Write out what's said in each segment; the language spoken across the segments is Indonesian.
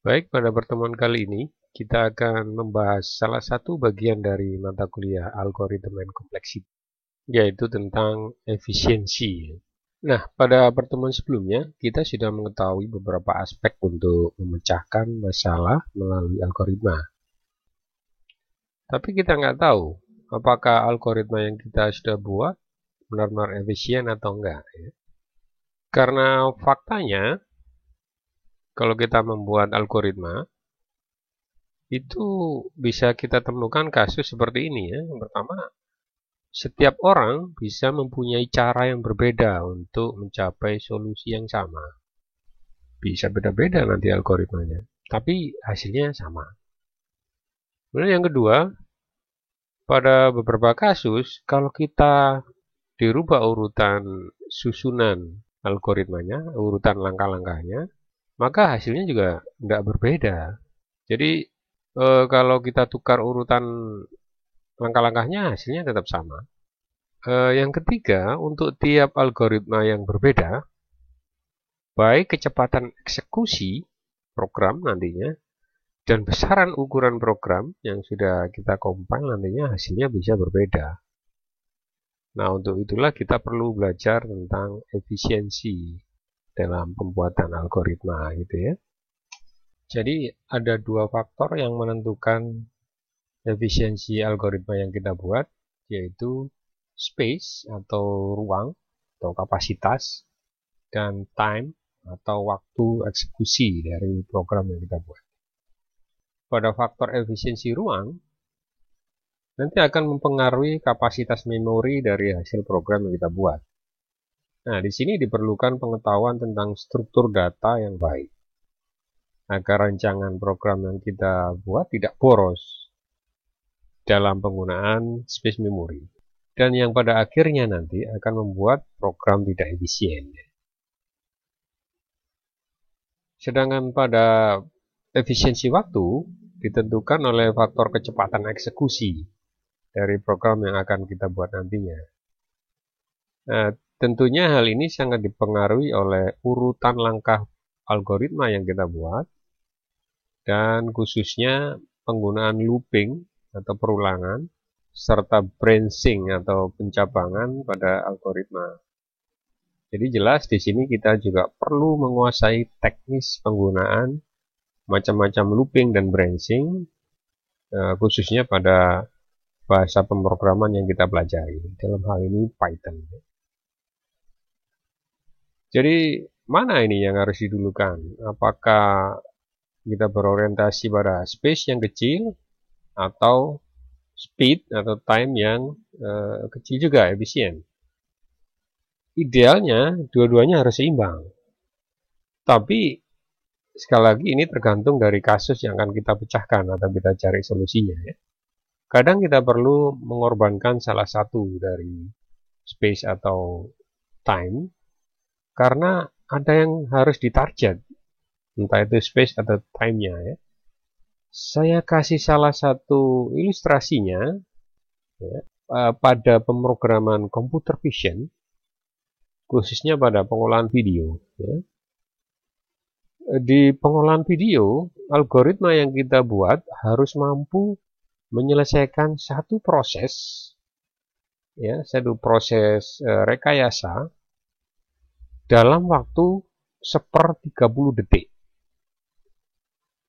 Baik, pada pertemuan kali ini kita akan membahas salah satu bagian dari mata kuliah Algorithm and Complexity, yaitu tentang efisiensi. Nah, pada pertemuan sebelumnya kita sudah mengetahui beberapa aspek untuk memecahkan masalah melalui algoritma. Tapi kita nggak tahu apakah algoritma yang kita sudah buat benar-benar efisien atau enggak. Karena faktanya, kalau kita membuat algoritma, itu bisa kita temukan kasus seperti ini ya. Yang pertama, setiap orang bisa mempunyai cara yang berbeda untuk mencapai solusi yang sama. Bisa beda-beda nanti algoritmanya, tapi hasilnya sama. Kemudian yang kedua, pada beberapa kasus, kalau kita dirubah urutan susunan algoritmanya, urutan langkah-langkahnya, maka hasilnya juga tidak berbeda. Jadi, kalau kita tukar urutan langkah-langkahnya, hasilnya tetap sama. Yang ketiga, untuk tiap algoritma yang berbeda, baik kecepatan eksekusi program nantinya, dan besaran ukuran program yang sudah kita compile nantinya hasilnya bisa berbeda. Nah, untuk itulah kita perlu belajar tentang efisiensi dalam pembuatan algoritma gitu ya. Jadi ada dua faktor yang menentukan efisiensi algoritma yang kita buat, yaitu space atau ruang atau kapasitas, dan time atau waktu eksekusi dari program yang kita buat. Pada faktor efisiensi ruang, nanti akan mempengaruhi kapasitas memori dari hasil program yang kita buat. Nah, di sini diperlukan pengetahuan tentang struktur data yang baik, agar rancangan program yang kita buat tidak boros dalam penggunaan space memory. Dan yang pada akhirnya nanti akan membuat program tidak efisien. Sedangkan pada efisiensi waktu ditentukan oleh faktor kecepatan eksekusi dari program yang akan kita buat nantinya. Nah, tentunya hal ini sangat dipengaruhi oleh urutan langkah algoritma yang kita buat, dan khususnya penggunaan looping atau perulangan, serta branching atau pencabangan pada algoritma. Jadi jelas di sini kita juga perlu menguasai teknis penggunaan macam-macam looping dan branching, khususnya pada bahasa pemrograman yang kita pelajari. Dalam hal ini Python. Jadi mana ini yang harus didulukan? Apakah kita berorientasi pada space yang kecil atau speed atau time yang kecil juga, efisien? Idealnya dua-duanya harus seimbang. Tapi sekali lagi ini tergantung dari kasus yang akan kita pecahkan atau kita cari solusinya ya. Kadang kita perlu mengorbankan salah satu dari space atau time karena ada yang harus ditarget, entah itu space atau time-nya ya. Saya kasih salah satu ilustrasinya ya, pada pemrograman computer vision, khususnya pada pengolahan video ya. Di pengolahan video, algoritma yang kita buat harus mampu menyelesaikan satu proses rekayasa dalam waktu 1/30 detik.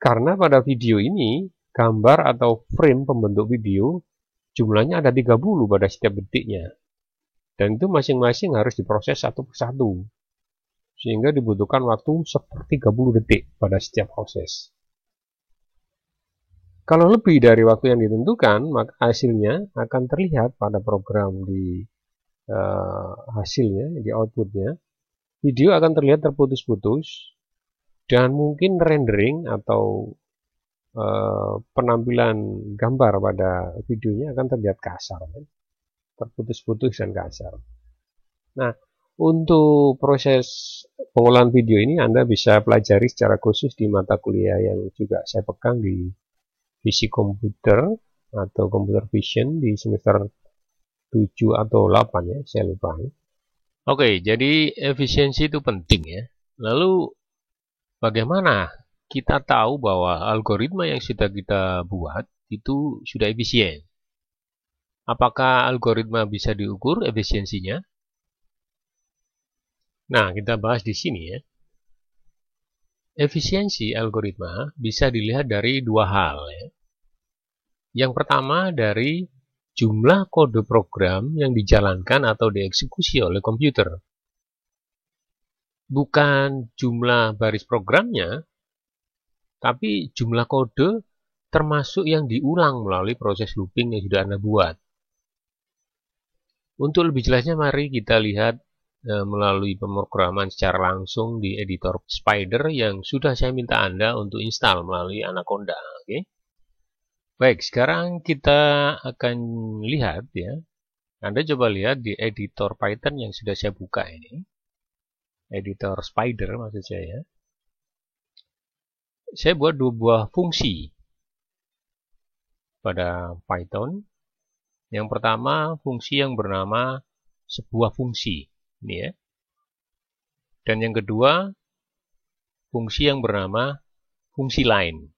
Karena pada video ini, gambar atau frame pembentuk video jumlahnya ada 30 pada setiap detiknya. Dan itu masing-masing harus diproses satu persatu. Sehingga dibutuhkan waktu 1/30 detik pada setiap proses. Kalau lebih dari waktu yang ditentukan, maka hasilnya akan terlihat pada program di hasilnya, di outputnya. Video akan terlihat terputus-putus, dan mungkin rendering atau penampilan gambar pada videonya akan terlihat kasar, terputus-putus dan kasar. Nah, untuk proses pengolahan video ini Anda bisa pelajari secara khusus di mata kuliah yang juga saya pegang di fisik komputer atau computer vision di semester 7 atau 8 ya, saya lupa. Oke, jadi efisiensi itu penting ya. Lalu bagaimana kita tahu bahwa algoritma yang sudah kita buat itu sudah efisien. Apakah algoritma bisa diukur efisiensinya? Nah, kita bahas di sini ya. Efisiensi algoritma bisa dilihat dari dua hal ya. Yang pertama dari jumlah kode program yang dijalankan atau dieksekusi oleh komputer. Bukan jumlah baris programnya, tapi jumlah kode termasuk yang diulang melalui proses looping yang sudah Anda buat. Untuk lebih jelasnya mari kita lihat melalui pemrograman secara langsung di editor Spider yang sudah saya minta Anda untuk install melalui Anaconda. Oke. Baik, sekarang kita akan lihat ya. Anda coba lihat di editor Python yang sudah saya buka ini. Editor Spider maksud saya. Saya buat dua buah fungsi pada Python. Yang pertama, fungsi yang bernama sebuah fungsi. Ini ya. Dan yang kedua, fungsi yang bernama fungsi lain.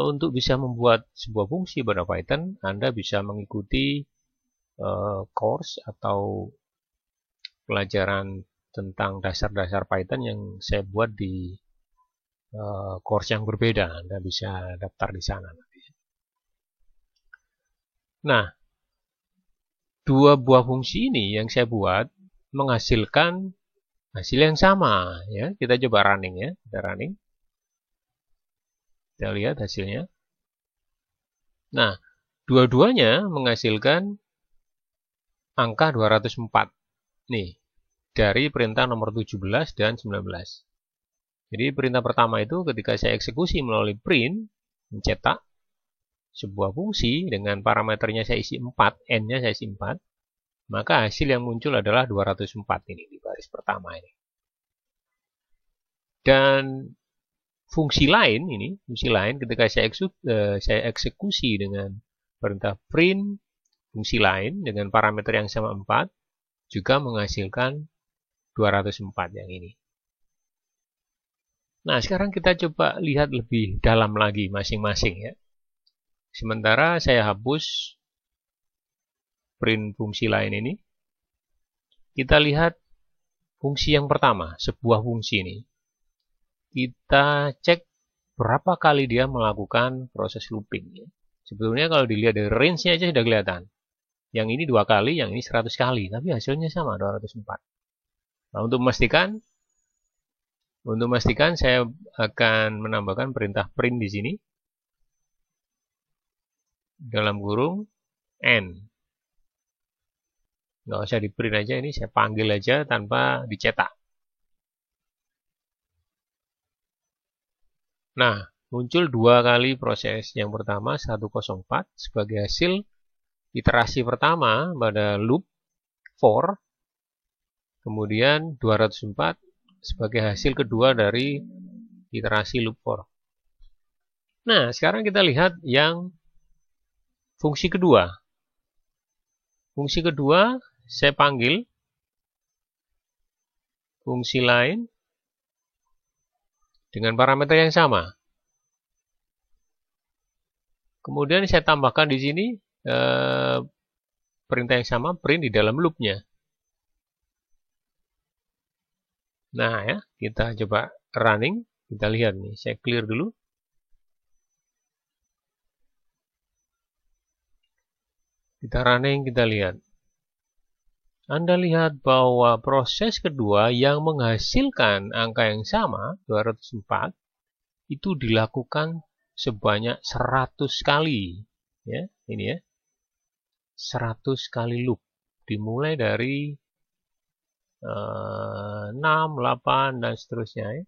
Untuk bisa membuat sebuah fungsi pada Python, Anda bisa mengikuti course atau pelajaran tentang dasar-dasar Python yang saya buat di course yang berbeda. Anda bisa daftar di sana. Nah, dua buah fungsi ini yang saya buat menghasilkan hasil yang sama. Ya, kita coba running ya. Kita running. Kita lihat hasilnya. Nah, dua-duanya menghasilkan angka 204. Nih, dari perintah nomor 17 dan 19. Jadi perintah pertama itu ketika saya eksekusi melalui print, mencetak sebuah fungsi dengan parameternya saya isi 4, n-nya saya isi 4, maka hasil yang muncul adalah 204 ini di baris pertama ini. Dan fungsi lain ini, fungsi lain ketika saya eksekusi dengan perintah print, fungsi lain dengan parameter yang sama 4, juga menghasilkan 204 yang ini. Nah, sekarang kita coba lihat lebih dalam lagi masing-masing ya. Sementara saya hapus print fungsi lain ini, kita lihat fungsi yang pertama, sebuah fungsi ini. Kita cek berapa kali dia melakukan proses looping. Sebetulnya kalau dilihat dari range-nya aja sudah kelihatan. Yang ini 2 kali, yang ini 100 kali, tapi hasilnya sama 204. Nah, untuk memastikan saya akan menambahkan perintah print di sini. Dalam kurung n. Nggak usah di print aja, ini saya panggil aja tanpa dicetak. Nah, muncul 2 kali proses. Yang pertama 104 sebagai hasil iterasi pertama pada loop for. Kemudian 204 sebagai hasil kedua dari iterasi loop for. Nah, sekarang kita lihat yang fungsi kedua. Fungsi kedua saya panggil fungsi lain dengan parameter yang sama. Kemudian saya tambahkan di sini perintah yang sama, print di dalam loopnya. Nah ya, kita coba running, kita lihat nih, saya clear dulu. Kita running, kita lihat. Anda lihat bahwa proses kedua yang menghasilkan angka yang sama, 204, itu dilakukan sebanyak 100 kali. Ya, ini ya. 100 kali loop. Dimulai dari 6, 8, dan seterusnya. Ya.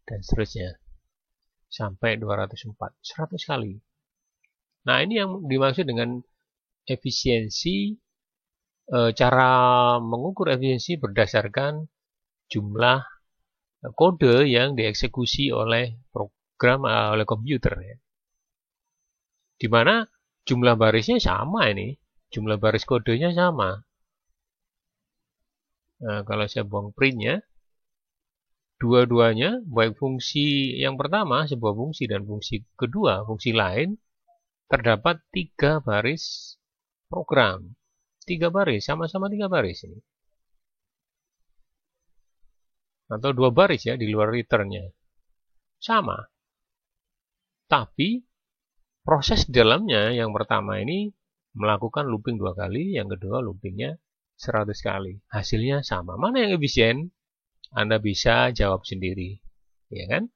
Dan seterusnya. Sampai 204. 100 kali. Nah, ini yang dimaksud dengan efisiensi, cara mengukur efisiensi berdasarkan jumlah kode yang dieksekusi oleh program, oleh komputer. Ya. Di mana jumlah barisnya sama ini, jumlah baris kodenya sama. Nah, kalau saya buang printnya, dua-duanya, baik fungsi yang pertama, sebuah fungsi, dan fungsi kedua, fungsi lain, terdapat 3 baris program. 3 baris, sama-sama 3 baris ini. Atau 2 baris ya, di luar returnnya. Sama. Tapi, proses di dalamnya yang pertama ini melakukan looping 2 kali, yang kedua loopingnya 100 kali. Hasilnya sama. Mana yang efisien? Anda bisa jawab sendiri. Ya kan?